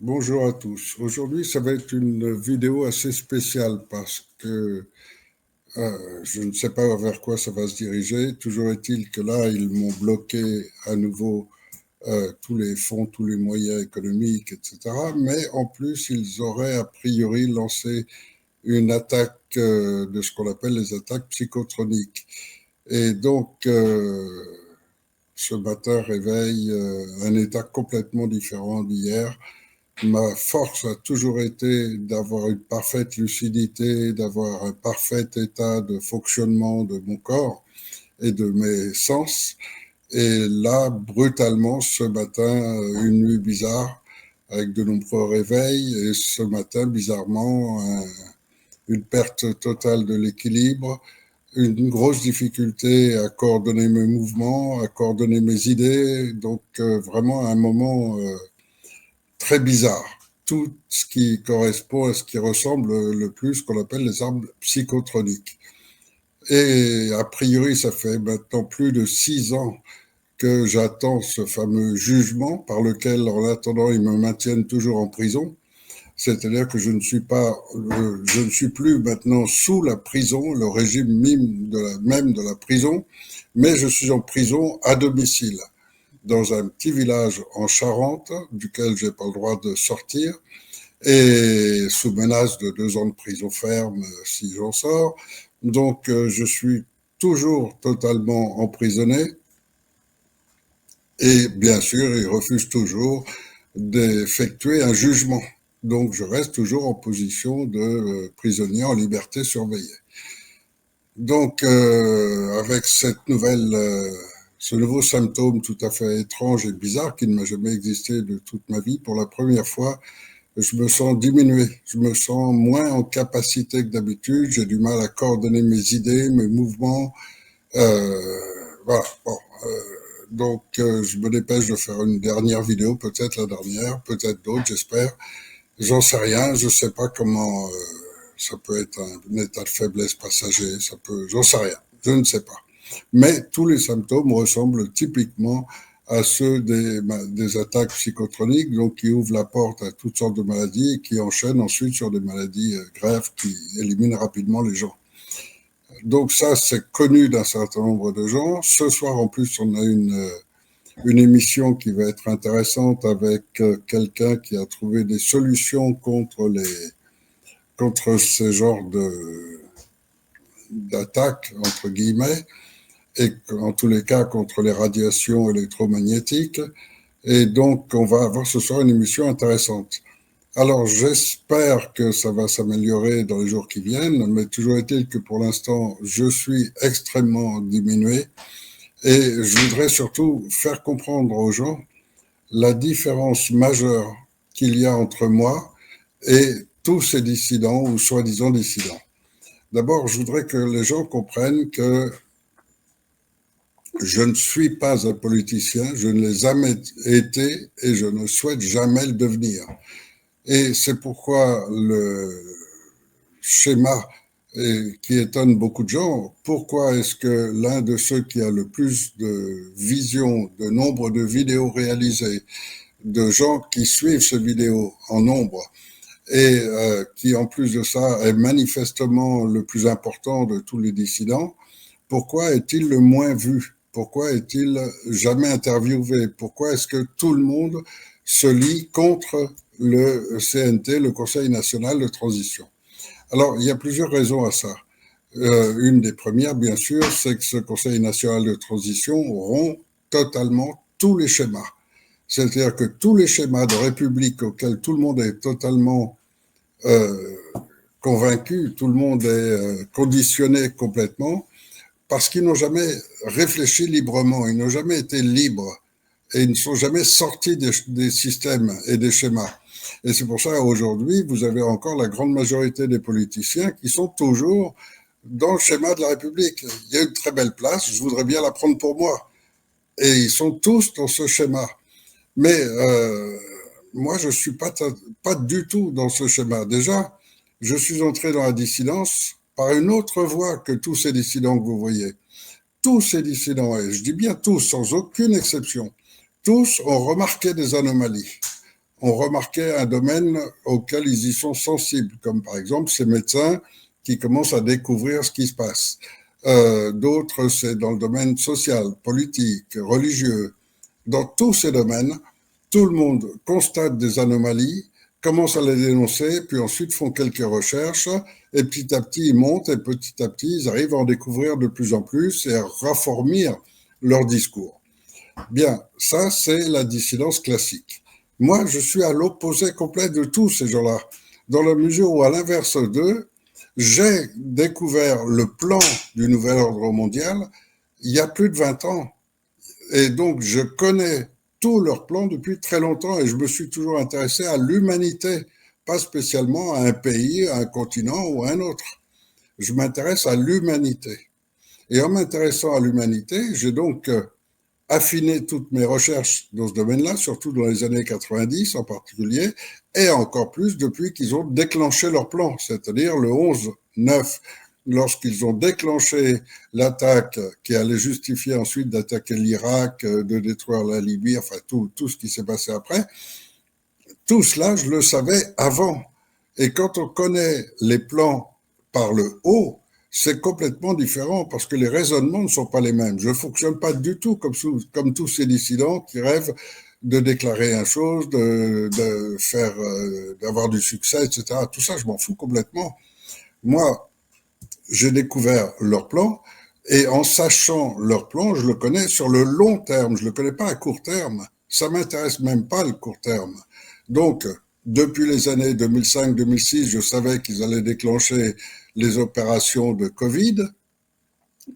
Bonjour à tous. Aujourd'hui, ça va être une vidéo assez spéciale parce que je ne sais pas vers quoi ça va se diriger. Toujours est-il que là, ils m'ont bloqué à nouveau tous les fonds, tous les moyens économiques, etc. Mais en plus, ils auraient a priori lancé une attaque de ce qu'on appelle les attaques psychotroniques. Et donc, ce matin réveille un état complètement différent d'hier. Ma force a toujours été d'avoir une parfaite lucidité, d'avoir un parfait état de fonctionnement de mon corps et de mes sens. Et là, brutalement, ce matin, une nuit bizarre avec de nombreux réveils et ce matin, bizarrement, une perte totale de l'équilibre, une grosse difficulté à coordonner mes mouvements, à coordonner mes idées. Donc, vraiment un moment très bizarre. Tout ce qui correspond à ce qui ressemble le plus qu'on appelle les armes psychotroniques. Et a priori, ça fait maintenant plus de 6 ans que j'attends ce fameux jugement par lequel, en attendant, ils me maintiennent toujours en prison. C'est-à-dire que je ne suis plus maintenant sous la prison, le régime même de la prison, mais je suis en prison à domicile dans un petit village en Charente, duquel j'ai pas le droit de sortir, et sous menace de 2 ans de prison ferme si j'en sors. Donc, je suis toujours totalement emprisonné, et bien sûr, ils refusent toujours d'effectuer un jugement. Donc, je reste toujours en position de prisonnier en liberté surveillée. Donc, avec ce nouveau symptôme tout à fait étrange et bizarre qui ne m'a jamais existé de toute ma vie, pour la première fois, je me sens diminué, je me sens moins en capacité que d'habitude, j'ai du mal à coordonner mes idées, mes mouvements. Voilà. Bon, donc, je me dépêche de faire une dernière vidéo, peut-être la dernière, peut-être d'autres, j'espère. J'en sais rien, je sais pas comment. Ça peut être un état de faiblesse passager, j'en sais rien, je ne sais pas. Mais tous les symptômes ressemblent typiquement à ceux des attaques psychotroniques, donc qui ouvrent la porte à toutes sortes de maladies et qui enchaînent ensuite sur des maladies graves qui éliminent rapidement les gens. Donc ça, c'est connu d'un certain nombre de gens. Ce soir, en plus, on a une émission qui va être intéressante avec quelqu'un qui a trouvé des solutions contre ce genre d'attaques, entre guillemets, et en tous les cas contre les radiations électromagnétiques. Et donc, on va avoir ce soir une émission intéressante. Alors, j'espère que ça va s'améliorer dans les jours qui viennent, mais toujours est-il que pour l'instant, je suis extrêmement diminué. Et je voudrais surtout faire comprendre aux gens la différence majeure qu'il y a entre moi et tous ces dissidents ou soi-disant dissidents. D'abord, je voudrais que les gens comprennent que je ne suis pas un politicien, je ne l'ai jamais été et je ne souhaite jamais le devenir. Et c'est pourquoi le schéma qui étonne beaucoup de gens, pourquoi est-ce que l'un de ceux qui a le plus de visions, de nombre de vidéos réalisées, de gens qui suivent ces vidéos en nombre, et qui en plus de ça est manifestement le plus important de tous les dissidents, pourquoi est-il le moins vu? Pourquoi est-il jamais interviewé? Pourquoi est-ce que tout le monde se lie contre le CNT, le Conseil national de transition? Alors, il y a plusieurs raisons à ça. Une des premières, bien sûr, c'est que ce Conseil national de transition rompt totalement tous les schémas. C'est-à-dire que tous les schémas de république auxquels tout le monde est totalement convaincu, tout le monde est conditionné complètement, parce qu'ils n'ont jamais réfléchi librement, ils n'ont jamais été libres et ils ne sont jamais sortis des systèmes et des schémas. Et c'est pour ça qu'aujourd'hui, vous avez encore la grande majorité des politiciens qui sont toujours dans le schéma de la République. Il y a une très belle place, je voudrais bien la prendre pour moi. Et ils sont tous dans ce schéma. Mais moi, je ne suis pas du tout dans ce schéma. Déjà, je suis entré dans la dissidence par une autre voie que tous ces dissidents que vous voyez. Tous ces dissidents, et je dis bien tous, sans aucune exception, tous ont remarqué des anomalies. ont remarqué un domaine auquel ils y sont sensibles, comme par exemple ces médecins qui commencent à découvrir ce qui se passe. D'autres, c'est dans le domaine social, politique, religieux. Dans tous ces domaines, tout le monde constate des anomalies, commence à les dénoncer, puis ensuite font quelques recherches, et petit à petit, ils montent, et petit à petit, ils arrivent à en découvrir de plus en plus et à raffermir leur discours. Bien, ça, c'est la dissidence classique. Moi, je suis à l'opposé complet de tous ces gens-là, dans la mesure où, à l'inverse d'eux, j'ai découvert le plan du nouvel ordre mondial il y a plus de 20 ans. Et donc, je connais tous leurs plans depuis très longtemps et je me suis toujours intéressé à l'humanité, pas spécialement à un pays, à un continent ou à un autre. Je m'intéresse à l'humanité. Et en m'intéressant à l'humanité, j'ai donc affiné toutes mes recherches dans ce domaine-là, surtout dans les années 90 en particulier, et encore plus depuis qu'ils ont déclenché leur plan, c'est-à-dire le 11-9, lorsqu'ils ont déclenché l'attaque qui allait justifier ensuite d'attaquer l'Irak, de détruire la Libye, enfin tout ce qui s'est passé après. Tout cela, je le savais avant. Et quand on connaît les plans par le haut, c'est complètement différent parce que les raisonnements ne sont pas les mêmes. Je ne fonctionne pas du tout comme tous ces dissidents qui rêvent de déclarer une chose, de faire, d'avoir du succès, etc. Tout ça, je m'en fous complètement. Moi, j'ai découvert leur plan et en sachant leur plan, je le connais sur le long terme. Je le connais pas à court terme. Ça m'intéresse même pas le court terme. Donc, depuis les années 2005-2006, je savais qu'ils allaient déclencher les opérations de Covid.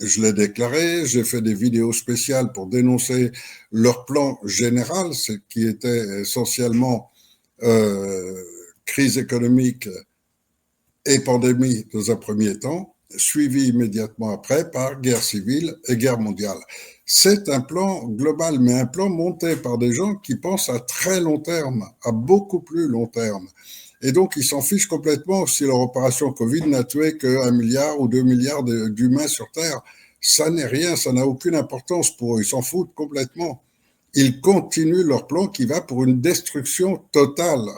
Je l'ai déclaré, j'ai fait des vidéos spéciales pour dénoncer leur plan général, ce qui était essentiellement crise économique et pandémie dans un premier temps, suivi immédiatement après par guerre civile et guerre mondiale. C'est un plan global, mais un plan monté par des gens qui pensent à très long terme, à beaucoup plus long terme. Et donc, ils s'en fichent complètement si leur opération Covid n'a tué que 1 milliard ou 2 milliards d'humains sur Terre. Ça n'est rien, ça n'a aucune importance pour eux. Ils s'en foutent complètement. Ils continuent leur plan qui va pour une destruction totale.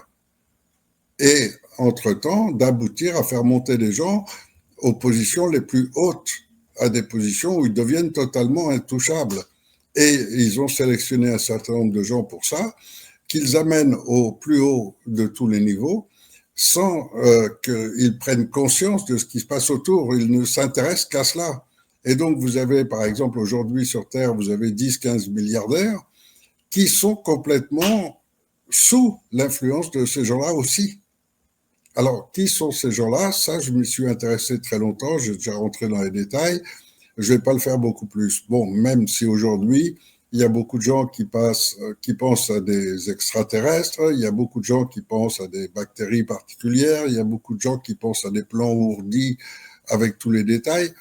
Et, entre-temps, d'aboutir à faire monter des gens aux positions les plus hautes, à des positions où ils deviennent totalement intouchables. Et ils ont sélectionné un certain nombre de gens pour ça, qu'ils amènent au plus haut de tous les niveaux, sans qu'ils prennent conscience de ce qui se passe autour. Ils ne s'intéressent qu'à cela. Et donc, vous avez, par exemple, aujourd'hui sur Terre, vous avez 10-15 milliardaires qui sont complètement sous l'influence de ces gens-là aussi. Alors, qui sont ces gens-là? Ça, je m'y suis intéressé très longtemps, j'ai déjà rentré dans les détails. Je ne vais pas le faire beaucoup plus. Bon, même si aujourd'hui, il y a beaucoup de gens qui pensent à des extraterrestres, il y a beaucoup de gens qui pensent à des bactéries particulières, il y a beaucoup de gens qui pensent à des plans ourdis avec tous les détails.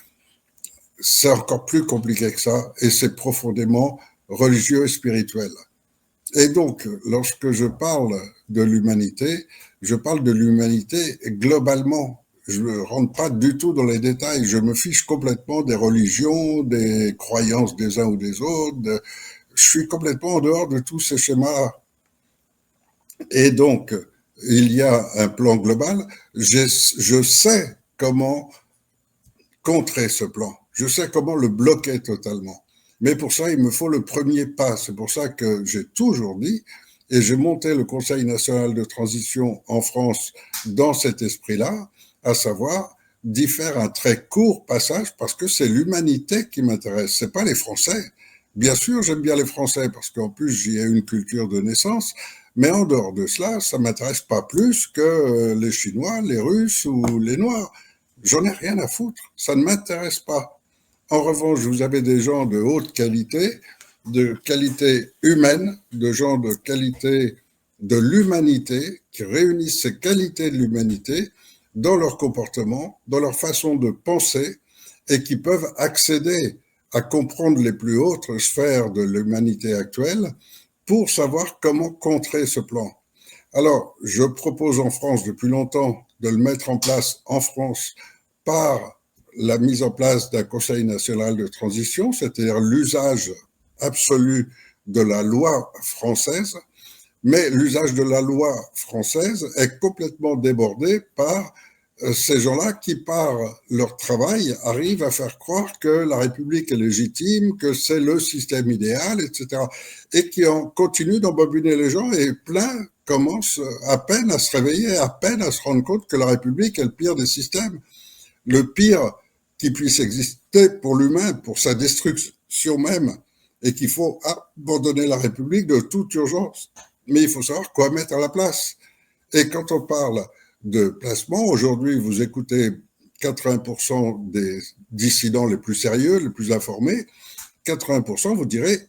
C'est encore plus compliqué que ça et c'est profondément religieux et spirituel. Et donc, lorsque je parle de l'humanité, je parle de l'humanité globalement. Je ne rentre pas du tout dans les détails. Je me fiche complètement des religions, des croyances des uns ou des autres. Je suis complètement en dehors de tous ces schémas. Et donc, il y a un plan global. Je sais comment contrer ce plan. Je sais comment le bloquer totalement. Mais pour ça, il me faut le premier pas. C'est pour ça que j'ai toujours dit, et j'ai monté le Conseil national de transition en France dans cet esprit-là, à savoir d'y faire un très court passage parce que c'est l'humanité qui m'intéresse, c'est pas les Français. Bien sûr, j'aime bien les Français parce qu'en plus, j'y ai une culture de naissance, mais en dehors de cela, ça m'intéresse pas plus que les Chinois, les Russes ou les Noirs. J'en ai rien à foutre, ça ne m'intéresse pas. En revanche, vous avez des gens de haute qualité, de qualité humaine, de gens de qualité de l'humanité, qui réunissent ces qualités de l'humanité dans leur comportement, dans leur façon de penser, et qui peuvent accéder à comprendre les plus hautes sphères de l'humanité actuelle pour savoir comment contrer ce plan. Alors, je propose en France depuis longtemps de le mettre en place en France par la mise en place d'un Conseil national de transition, c'est-à-dire l'usage absolu de la loi française Mais l'usage de la loi française est complètement débordé par ces gens-là qui, par leur travail, arrivent à faire croire que la République est légitime, que c'est le système idéal, etc. Et qui continuent d'embobiner les gens, et plein commencent à peine à se réveiller, à peine à se rendre compte que la République est le pire des systèmes, le pire qui puisse exister pour l'humain, pour sa destruction même, et qu'il faut abandonner la République de toute urgence. Mais il faut savoir quoi mettre à la place. Et quand on parle de placement, aujourd'hui, vous écoutez 80% des dissidents les plus sérieux, les plus informés, 80%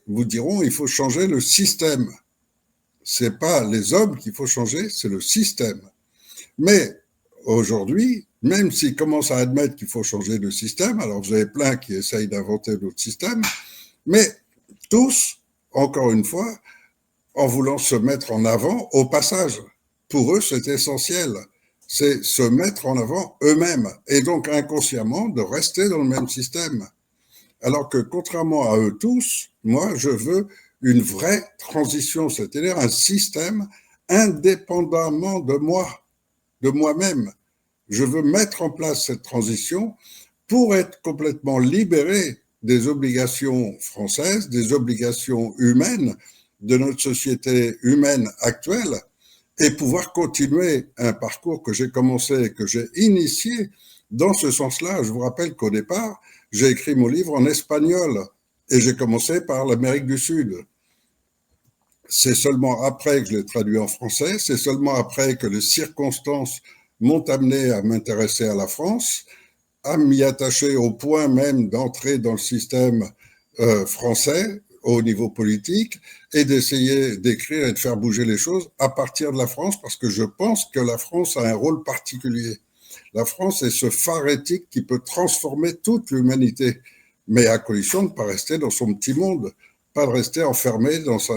vous diront il faut changer le système. C'est pas les hommes qu'il faut changer, c'est le système. Mais aujourd'hui, même s'ils commencent à admettre qu'il faut changer de système, alors vous avez plein qui essayent d'inventer d'autres systèmes, mais tous, encore une fois, en voulant se mettre en avant au passage. Pour eux, c'est essentiel. C'est se mettre en avant eux-mêmes et donc inconsciemment de rester dans le même système. Alors que contrairement à eux tous, moi, je veux une vraie transition, c'est-à-dire un système indépendamment de moi, de moi-même. Je veux mettre en place cette transition pour être complètement libéré des obligations françaises, des obligations humaines de notre société humaine actuelle et pouvoir continuer un parcours que j'ai commencé, que j'ai initié dans ce sens-là. Je vous rappelle qu'au départ, j'ai écrit mon livre en espagnol et j'ai commencé par l'Amérique du Sud. C'est seulement après que je l'ai traduit en français, c'est seulement après que les circonstances m'ont amené à m'intéresser à la France, à m'y attacher au point même d'entrer dans le système français au niveau politique et d'essayer d'écrire et de faire bouger les choses à partir de la France, parce que je pense que la France a un rôle particulier. La France est ce phare éthique qui peut transformer toute l'humanité, mais à condition de ne pas rester dans son petit monde, pas de rester enfermé dans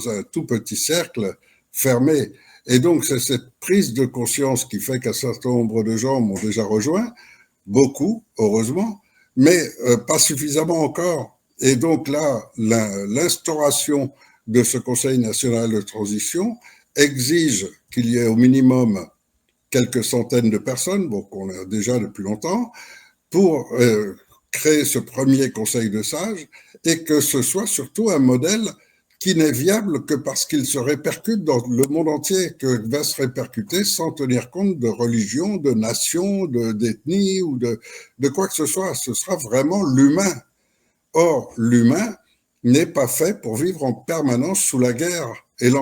un tout petit cercle fermé. Et donc, c'est cette prise de conscience qui fait qu'un certain nombre de gens m'ont déjà rejoint, beaucoup, heureusement, mais pas suffisamment encore. Et donc là, l'instauration de ce Conseil national de transition exige qu'il y ait au minimum quelques centaines de personnes, bon, qu'on a déjà depuis longtemps, pour créer ce premier Conseil de sages, et que ce soit surtout un modèle qui n'est viable que parce qu'il se répercute dans le monde entier, que va se répercuter sans tenir compte de religion, de nation, d'ethnie ou de quoi que ce soit. Ce sera vraiment l'humain. Or, l'humain n'est pas fait pour vivre en permanence sous la guerre et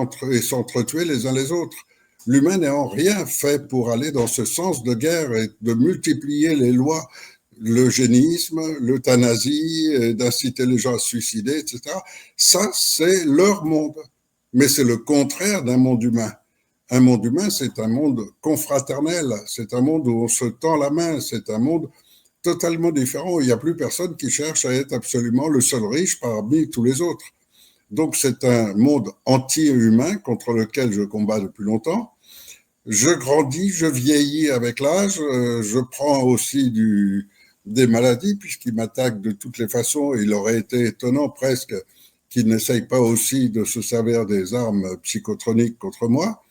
s'entretuer les uns les autres. L'humain n'est en rien fait pour aller dans ce sens de guerre et de multiplier les lois, l'eugénisme, l'euthanasie, d'inciter les gens à se suicider, etc. Ça, c'est leur monde. Mais c'est le contraire d'un monde humain. Un monde humain, c'est un monde confraternel, c'est un monde où on se tend la main, c'est un monde totalement différent, où il n'y a plus personne qui cherche à être absolument le seul riche parmi tous les autres. Donc c'est un monde anti-humain contre lequel je combats depuis longtemps. Je grandis, je vieillis avec l'âge, je prends aussi des maladies puisqu'ils m'attaquent de toutes les façons. Il aurait été étonnant presque qu'ils n'essayent pas aussi de se servir des armes psychotroniques contre moi.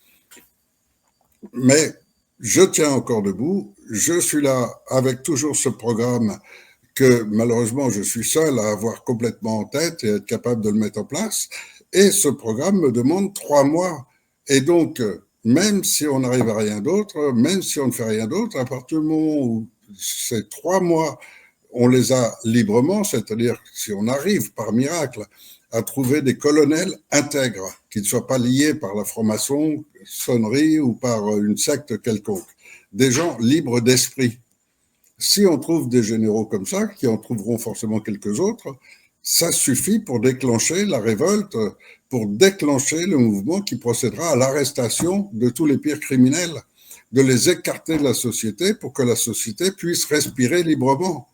Mais je tiens encore debout, je suis là avec toujours ce programme que malheureusement je suis seul à avoir complètement en tête et être capable de le mettre en place. Et ce programme me demande 3 mois. Et donc, même si on n'arrive à rien d'autre, même si on ne fait rien d'autre, à partir du moment où ces 3 mois, on les a librement, c'est-à-dire si on arrive par miracle à trouver des colonels intègres, qui ne soient pas liés par la franc-maçonnerie ou par une secte quelconque, des gens libres d'esprit. Si on trouve des généraux comme ça, qui en trouveront forcément quelques autres, ça suffit pour déclencher la révolte, pour déclencher le mouvement qui procédera à l'arrestation de tous les pires criminels, de les écarter de la société pour que la société puisse respirer librement.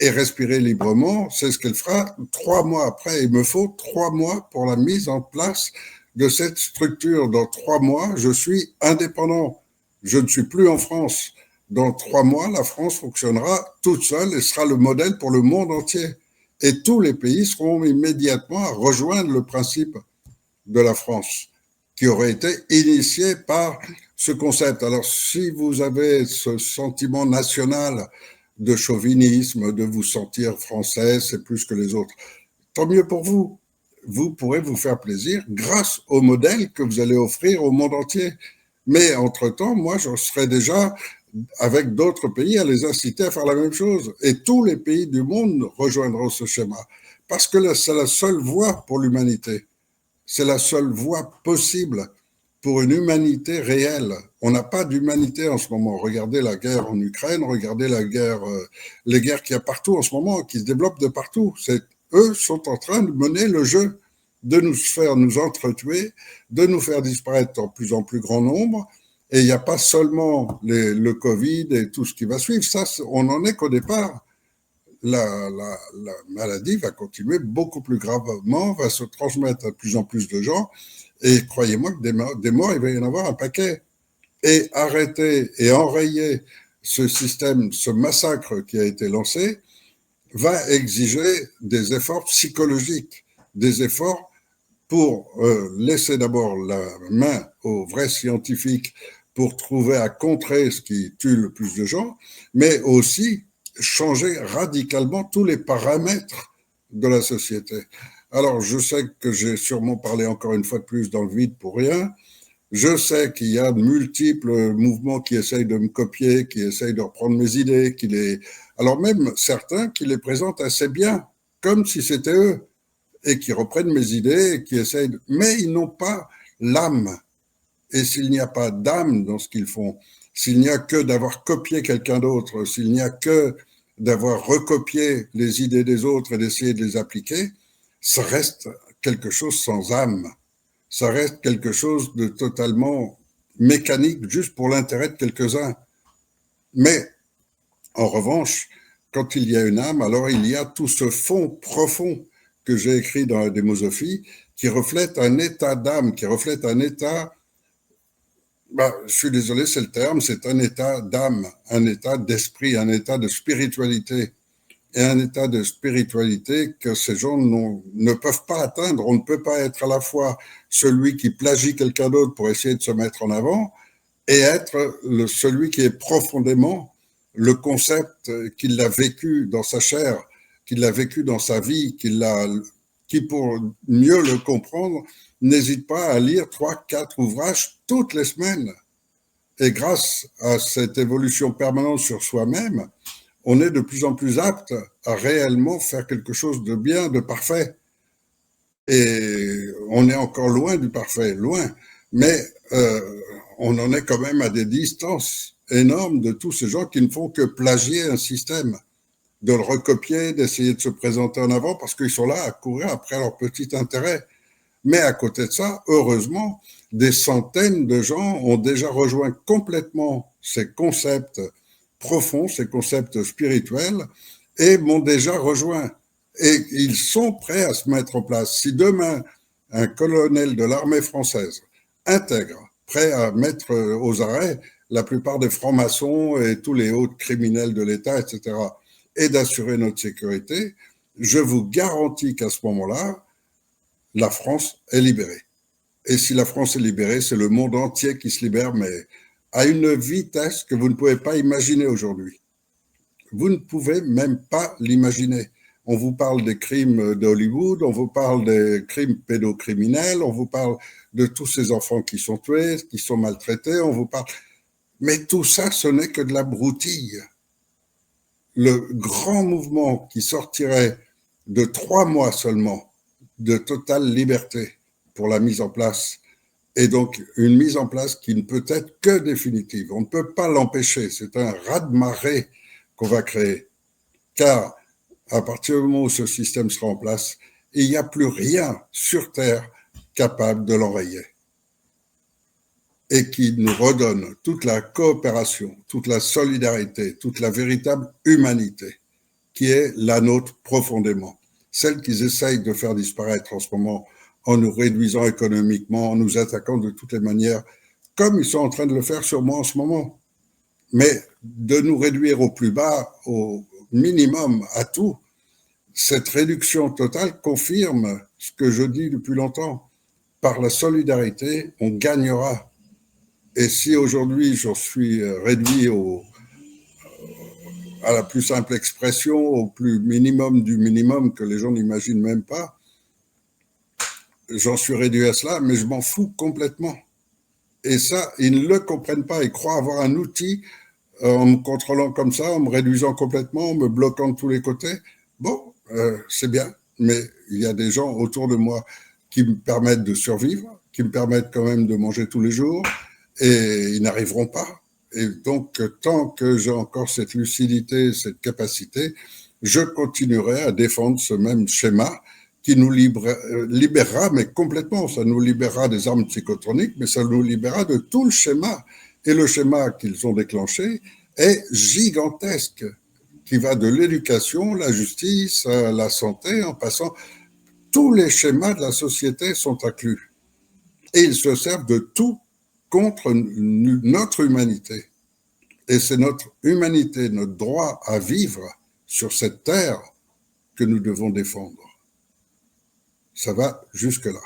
Et respirer librement, c'est ce qu'elle fera 3 mois après. Il me faut 3 mois pour la mise en place de cette structure. Dans 3 mois, je suis indépendant. Je ne suis plus en France. Dans 3 mois, la France fonctionnera toute seule et sera le modèle pour le monde entier. Et tous les pays seront immédiatement à rejoindre le principe de la France, qui aurait été initié par ce concept. Alors, si vous avez ce sentiment national de chauvinisme, de vous sentir français, c'est plus que les autres, tant mieux pour vous. Vous pourrez vous faire plaisir grâce au modèle que vous allez offrir au monde entier. Mais entre-temps, moi, je serai déjà avec d'autres pays à les inciter à faire la même chose. Et tous les pays du monde rejoindront ce schéma. Parce que c'est la seule voie pour l'humanité. C'est la seule voie possible pour une humanité réelle. On n'a pas d'humanité en ce moment. Regardez la guerre en Ukraine, regardez la guerre, les guerres qu'il y a partout en ce moment, qui se développent de partout. Eux sont en train de mener le jeu, de nous faire nous entretuer, de nous faire disparaître en plus grand nombre. Et il n'y a pas seulement le Covid et tout ce qui va suivre. Ça, on n'en est qu'au départ. La maladie va continuer beaucoup plus gravement, va se transmettre à plus en plus de gens. Et croyez-moi que des morts, il va y en avoir un paquet. Et arrêter et enrayer ce système, ce massacre qui a été lancé, va exiger des efforts psychologiques, des efforts pour laisser d'abord la main aux vrais scientifiques pour trouver à contrer ce qui tue le plus de gens, mais aussi changer radicalement tous les paramètres de la société. Alors, je sais que j'ai sûrement parlé encore une fois de plus dans le vide pour rien. Je sais qu'il y a de multiples mouvements qui essayent de me copier, qui essayent de reprendre mes idées, alors même certains qui les présentent assez bien, comme si c'était eux, et qui reprennent mes idées, et qui essayent mais ils n'ont pas l'âme. Et s'il n'y a pas d'âme dans ce qu'ils font, s'il n'y a que d'avoir copié quelqu'un d'autre, s'il n'y a que d'avoir recopié les idées des autres et d'essayer de les appliquer, ça reste quelque chose sans âme. Ça reste quelque chose de totalement mécanique, juste pour l'intérêt de quelques-uns. Mais, en revanche, quand il y a une âme, alors il y a tout ce fond profond que j'ai écrit dans la démosophie, qui reflète un état d'âme, qui reflète un état, je suis désolé, c'est le terme, c'est un état d'âme, un état d'esprit, un état de spiritualité. Et un état de spiritualité que ces gens ne peuvent pas atteindre. On ne peut pas être à la fois celui qui plagie quelqu'un d'autre pour essayer de se mettre en avant et être celui qui est profondément le concept qu'il a vécu dans sa chair, qu'il a vécu dans sa vie, qui pour mieux le comprendre, n'hésite pas à lire 3, 4 ouvrages toutes les semaines. Et grâce à cette évolution permanente sur soi-même, on est de plus en plus apte à réellement faire quelque chose de bien, de parfait. Et on est encore loin du parfait, loin. Mais on en est quand même à des distances énormes de tous ces gens qui ne font que plagier un système, de le recopier, d'essayer de se présenter en avant parce qu'ils sont là à courir après leur petit intérêt. Mais à côté de ça, heureusement, des centaines de gens ont déjà rejoint complètement ces concepts profonds, ces concepts spirituels, et m'ont déjà rejoint. Et ils sont prêts à se mettre en place. Si demain, un colonel de l'armée française intègre, prêt à mettre aux arrêts la plupart des francs-maçons et tous les hauts criminels de l'État, etc., et d'assurer notre sécurité, je vous garantis qu'à ce moment-là, la France est libérée. Et si la France est libérée, c'est le monde entier qui se libère, mais à une vitesse que vous ne pouvez pas imaginer aujourd'hui. Vous ne pouvez même pas l'imaginer. On vous parle des crimes d'Hollywood, on vous parle des crimes pédocriminels, on vous parle de tous ces enfants qui sont tués, qui sont maltraités, on vous parle... Mais tout ça, ce n'est que de la broutille. Le grand mouvement qui sortirait de 3 mois seulement de totale liberté pour la mise en place, et donc une mise en place qui ne peut être que définitive. On ne peut pas l'empêcher, c'est un raz-de-marée qu'on va créer. Car à partir du moment où ce système sera en place, il n'y a plus rien sur Terre capable de l'enrayer. Et qui nous redonne toute la coopération, toute la solidarité, toute la véritable humanité, qui est la nôtre profondément. Celle qu'ils essayent de faire disparaître en ce moment en nous réduisant économiquement, en nous attaquant de toutes les manières, comme ils sont en train de le faire sur moi en ce moment. Mais de nous réduire au plus bas, au minimum, à tout, cette réduction totale confirme ce que je dis depuis longtemps. par la solidarité, on gagnera. Et si aujourd'hui j'en suis réduit à la plus simple expression, au plus minimum du minimum que les gens n'imaginent même pas, j'en suis réduit à cela, mais je m'en fous complètement. Et ça, ils ne le comprennent pas. Ils croient avoir un outil en me contrôlant comme ça, en me réduisant complètement, en me bloquant de tous les côtés. Bon, c'est bien, mais il y a des gens autour de moi qui me permettent de survivre, qui me permettent quand même de manger tous les jours, et ils n'arriveront pas. Et donc, tant que j'ai encore cette lucidité, cette capacité, je continuerai à défendre ce même schéma qui nous libérera, mais complètement. Ça nous libérera des armes psychotroniques, mais ça nous libérera de tout le schéma. Et le schéma qu'ils ont déclenché est gigantesque, qui va de l'éducation, la justice, la santé, en passant. Tous les schémas de la société sont inclus. Et ils se servent de tout contre notre humanité. Et c'est notre humanité, notre droit à vivre sur cette terre que nous devons défendre. Ça va jusque-là.